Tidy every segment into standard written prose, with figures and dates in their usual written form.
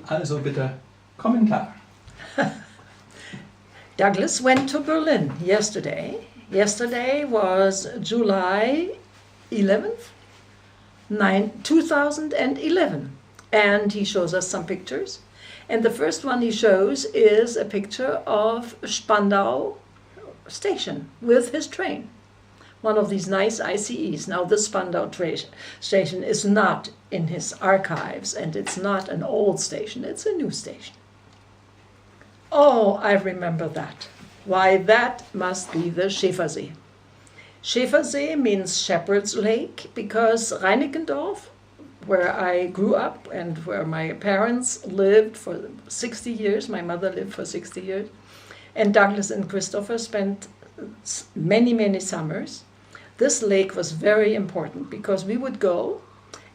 Also bitte Kommentar. Douglas went to Berlin yesterday. Yesterday was July 11th, 2011. And he shows us some pictures. And the first one he shows is a picture of Spandau station with his train. One of these nice ICEs. Now the Spandau station is not in his archives, and it's not an old station, it's a new station. Oh, I remember that. Why, that must be the Schäfersee. Schäfersee means Shepherd's Lake because Reinickendorf, where I grew up and where my parents lived for 60 years, my mother lived for 60 years, and Douglas and Christopher spent many, many summers. This lake was very important because we would go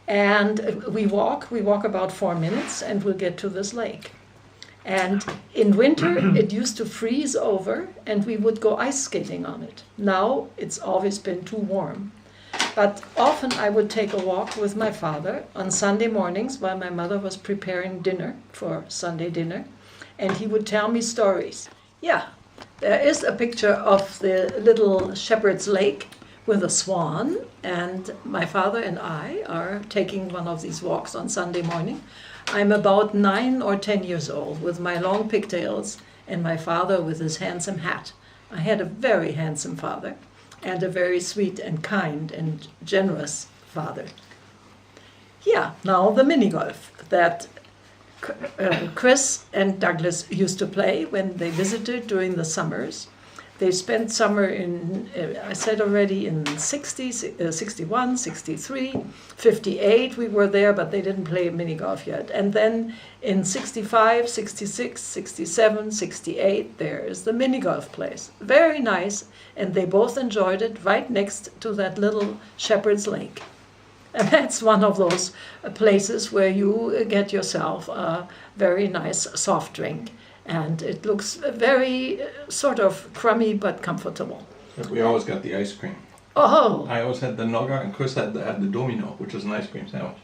and we walk about 4 minutes and we'll get to this lake. And in winter it used to freeze over and we would go ice skating on it. Now it's always been too warm. But often I would take a walk with my father on Sunday mornings while my mother was preparing dinner for Sunday dinner, and he would tell me stories. Yeah, there is a picture of the little Shepherd's Lake with a swan, and my father and I are taking one of these walks on Sunday morning. I'm about 9 or 10 years old with my long pigtails and my father with his handsome hat. I had a very handsome father and a very sweet and kind and generous father. Yeah, now the mini golf that Chris and Douglas used to play when they visited during the summers. They spent summer in, I said already, in 60, 61, 63, 58 we were there, but they didn't play mini golf yet. And then in 65, 66, 67, 68, there is the mini golf place. Very nice, and they both enjoyed it right next to that little Shepherd's Lake. And that's one of those places where you get yourself a very nice soft drink. And it looks very sort of crummy but comfortable. We always got the ice cream. Oh! I always had the Nogger and Chris had the Domino, which is an ice cream sandwich.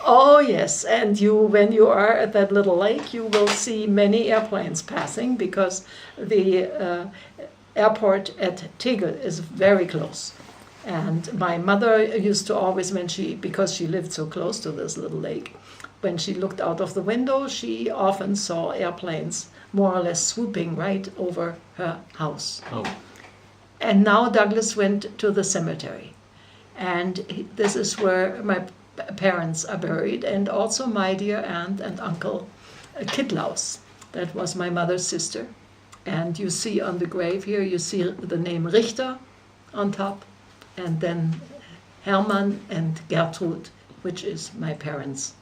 Oh yes, and when you are at that little lake, you will see many airplanes passing because the airport at Tegel is very close. And my mother used to always, because she lived so close to this little lake, when she looked out of the window, she often saw airplanes more or less swooping right over her house. Oh. And now Douglas went to the cemetery. And this is where my parents are buried, and also my dear aunt and uncle Kittlaus. That was my mother's sister. And you see on the grave here, you see the name Richter on top, and then Hermann and Gertrud, which is my parents'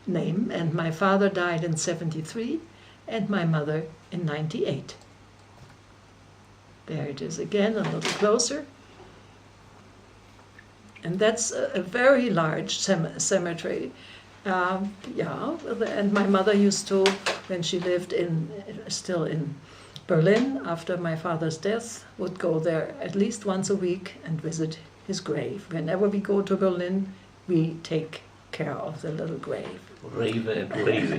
name. And my father died in 73 and my mother in 98. There it is again, a little closer. And that's a very large cemetery. And my mother used to, when she lived still in Berlin after my father's death, would go there at least once a week and visit his grave. Whenever we go to Berlin, we take care of the little grave. Rave and rave.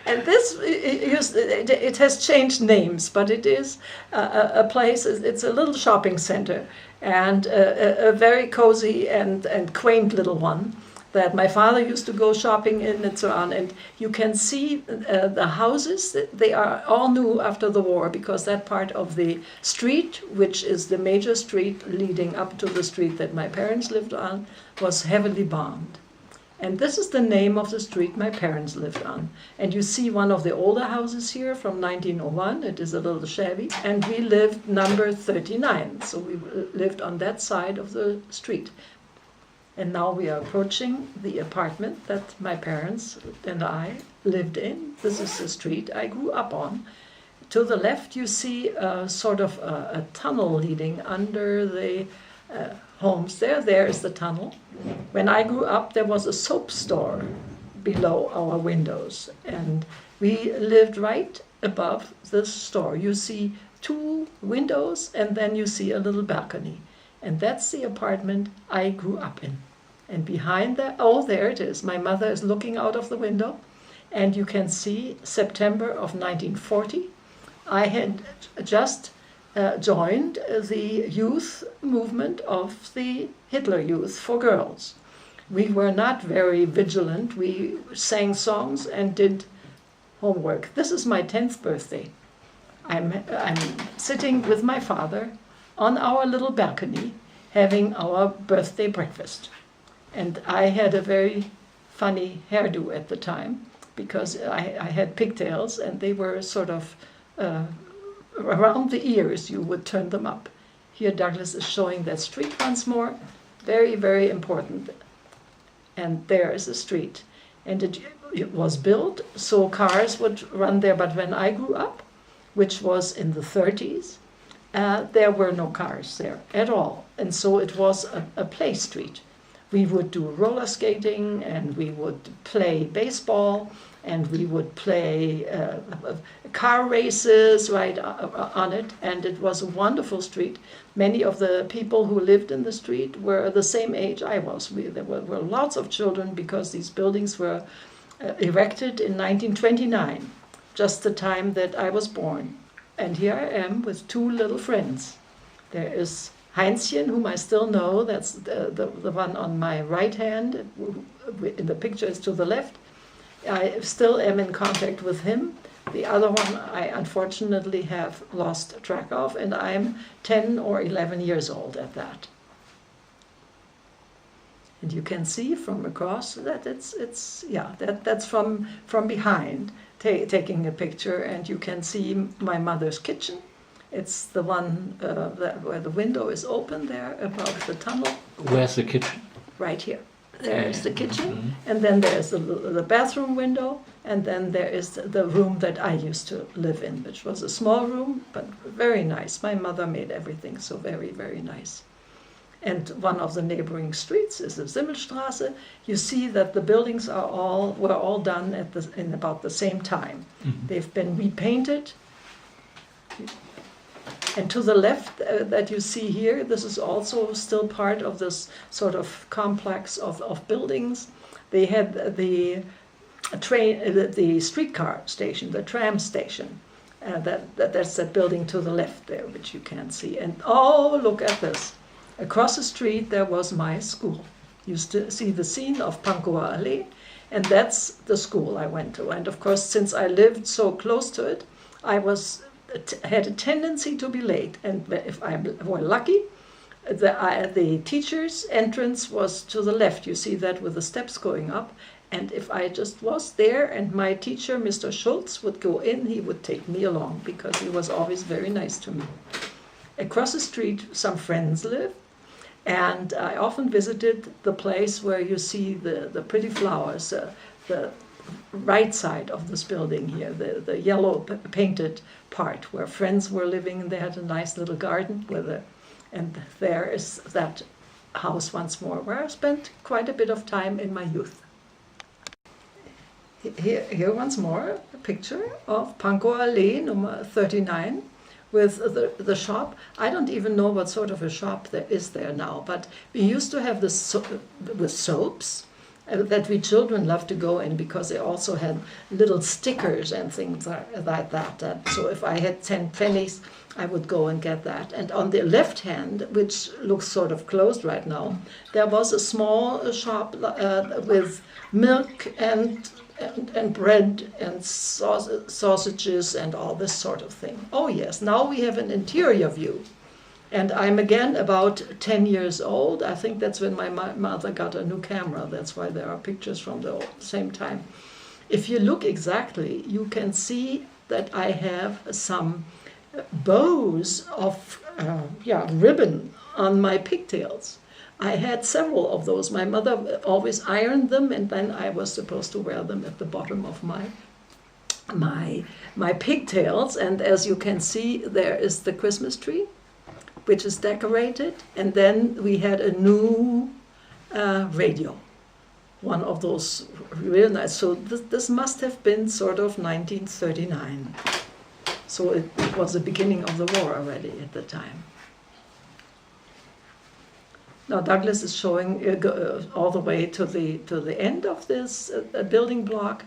And this, it has changed names, but it is a place, it's a little shopping center, and a very cozy and quaint little one that my father used to go shopping in and so on. And you can see the houses, they are all new after the war, because that part of the street, which is the major street leading up to the street that my parents lived on, was heavily bombed. And this is the name of the street my parents lived on. And you see one of the older houses here from 1901. It is a little shabby. And we lived number 39. So we lived on that side of the street. And now we are approaching the apartment that my parents and I lived in. This is the street I grew up on. To the left you see sort of a tunnel leading under the homes. There is the tunnel. When I grew up, there was a soap store below our windows, and we lived right above this store. You see 2 windows, and then you see a little balcony, and that's the apartment I grew up in. And behind that, oh, there it is. My mother is looking out of the window, and you can see September of 1940. I had just joined the youth movement of the Hitler Youth for Girls. We were not very vigilant. We sang songs and did homework. This is my 10th birthday. I'm sitting with my father on our little balcony having our birthday breakfast. And I had a very funny hairdo at the time because I had pigtails and they were sort of around the ears. You would turn them up. Here Douglas is showing that street once more. Very, very important. And there is a street. And it was built so cars would run there. But when I grew up, which was in the 30s, there were no cars there at all. And so it was a play street. We would do roller skating and we would play baseball and we would play car races right on it. And it was a wonderful street. Many of the people who lived in the street were the same age I was. There were lots of children because these buildings were erected in 1929, just the time that I was born. And here I am with two little friends. There is Heinzchen, whom I still know, that's the one on my right hand, in the picture is to the left. I still am in contact with him. The other one I unfortunately have lost track of, and I'm 10 or 11 years old at that. And you can see from across that that's from behind, taking a picture, and you can see my mother's kitchen. It's the one where the window is open there above the tunnel. Where's the kitchen? Right here. There's the kitchen, and then there's the bathroom window, and then there is the room that I used to live in, which was a small room, but very nice. My mother made everything so very, very nice. And one of the neighboring streets is the Simmelstraße. You see that the buildings were all done in about the same time. Mm-hmm. They've been repainted. And to the left that you see here, this is also still part of this sort of complex of buildings. They had the streetcar station, the tram station. That's that building to the left there, which you can't see. And oh, look at this. Across the street there was my school. You see the scene of Pankower Allee, and that's the school I went to. And of course, since I lived so close to it, I had a tendency to be late, and if I were lucky, the teacher's entrance was to the left. You see that with the steps going up, and if I just was there and my teacher, Mr. Schultz, would go in, he would take me along because he was always very nice to me. Across the street, some friends lived, and I often visited the place where you see the pretty flowers, the right side of this building here, the yellow painted part where friends were living, and they had a nice little garden and there is that house once more where I spent quite a bit of time in my youth. Here once more a picture of Pankower Allee number 39 with the shop. I don't even know what sort of a shop there is there now, but we used to have this with soaps that we children loved to go in because they also had little stickers and things like that. So if I had 10 pennies, I would go and get that. And on the left hand, which looks sort of closed right now, there was a small shop with milk and bread and sausages and all this sort of thing. Oh yes, now we have an interior view. And I'm again about 10 years old. I think that's when my mother got a new camera. That's why there are pictures from the same time. If you look exactly, you can see that I have some bows of ribbon on my pigtails. I had several of those. My mother always ironed them, and then I was supposed to wear them at the bottom of my pigtails. And as you can see, there is the Christmas tree, which is decorated, and then we had a new radio, one of those real nice. So this must have been sort of 1939. So it was the beginning of the war already at the time. Now Douglas is showing all the way to the end of this building block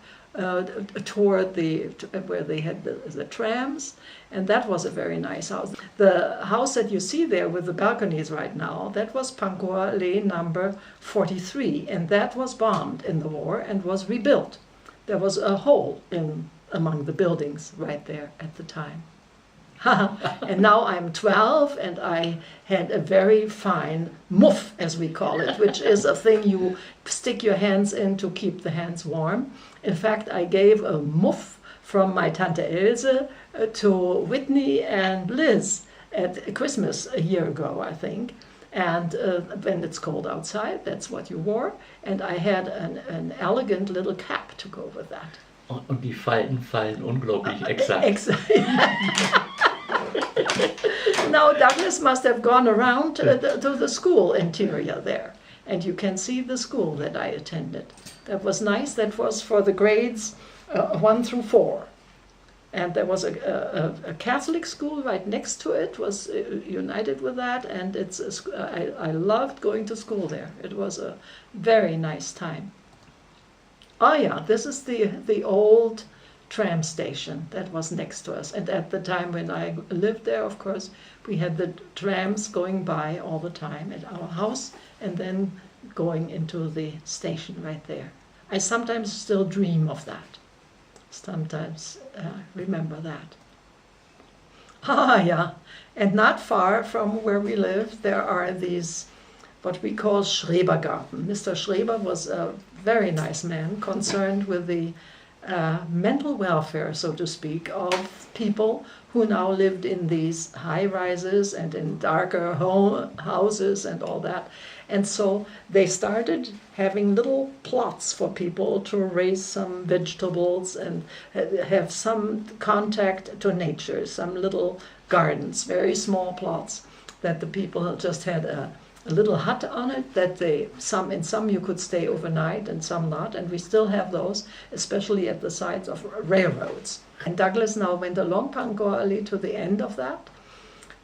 toward where they had the trams, and that was a very nice house. The house that you see there with the balconies right now, that was Pankower Allee number 43, and that was bombed in the war and was rebuilt. There was a hole among the buildings right there at the time. And now I'm 12 and I had a very fine muff, as we call it, which is a thing you stick your hands in to keep the hands warm. In fact, I gave a muff from my Tante Else to Whitney and Liz at Christmas a year ago, I think. And when it's cold outside, that's what you wore. And I had an elegant little cap to go with that. Und die Falten fallen unglaublich exakt. Exactly. Now Douglas must have gone around to the school interior there, and you can see the school that I attended. That was nice. That was for the grades 1 through 4, and there was a Catholic school right next to it. Was united with that, and I loved going to school there. It was a very nice time. Oh yeah, this is the old tram station that was next to us. And at the time when I lived there, of course, we had the trams going by all the time at our house and then going into the station right there. I sometimes still dream of that. Sometimes remember that. Ah, yeah. And not far from where we live, there are these, what we call Schrebergarten. Mr. Schreber was a very nice man concerned with the mental welfare, so to speak, of people who now lived in these high rises and in darker houses and all that. And so they started having little plots for people to raise some vegetables and have some contact to nature, some little gardens, very small plots that the people just had a little hut on it that in some you could stay overnight and some not, and we still have those, especially at the sides of railroads. And Douglas now went along Pankower Allee to the end of that.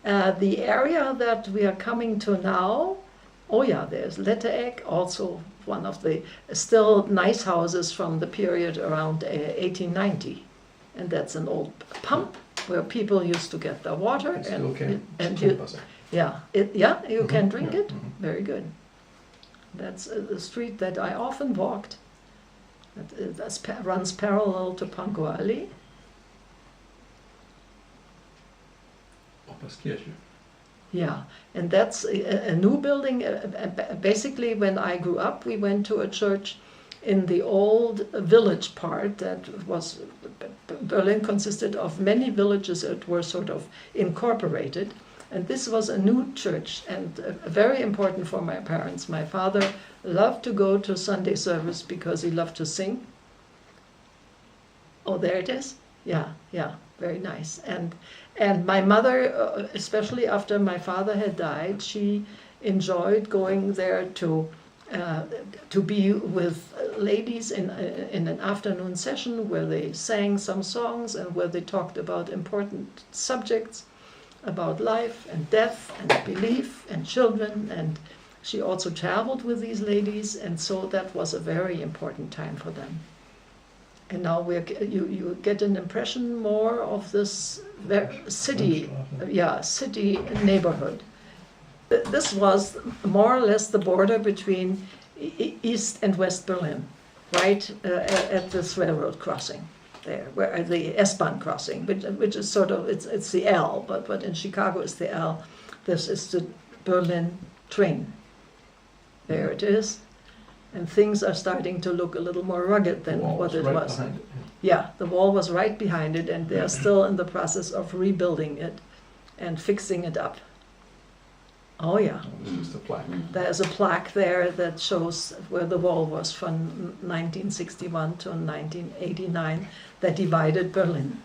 The area that we are coming to now, oh yeah, there's Letteregg, also one of the still nice houses from the period around 1890, and that's an old pump where people used to get their water. You can drink it. Very good. That's the street that I often walked. That runs parallel to Pankower Allee. Opperskirche. Yeah, and that's a new building. Basically, when I grew up, we went to a church in the old village part that was, Berlin consisted of many villages that were sort of incorporated. And this was a new church and very important for my parents. My father loved to go to Sunday service because he loved to sing. Oh, there it is. Yeah, very nice. And my mother, especially after my father had died, she enjoyed going there to be with ladies in an afternoon session where they sang some songs and where they talked about important subjects, about life and death and belief and children, and she also traveled with these ladies, and so that was a very important time for them. And now you get an impression more of this city neighborhood. This was more or less the border between East and West Berlin, right at this railroad crossing. There, where the S-Bahn crossing, which is sort of, it's the L, but in Chicago it's the L. This is the Berlin train. There it is. And things are starting to look a little more rugged than what it was. Yeah, the wall was right behind it, and they're still in the process of rebuilding it and fixing it up. Oh yeah. This is the plaque. There's a plaque there that shows where the wall was from 1961 to 1989 that divided Berlin.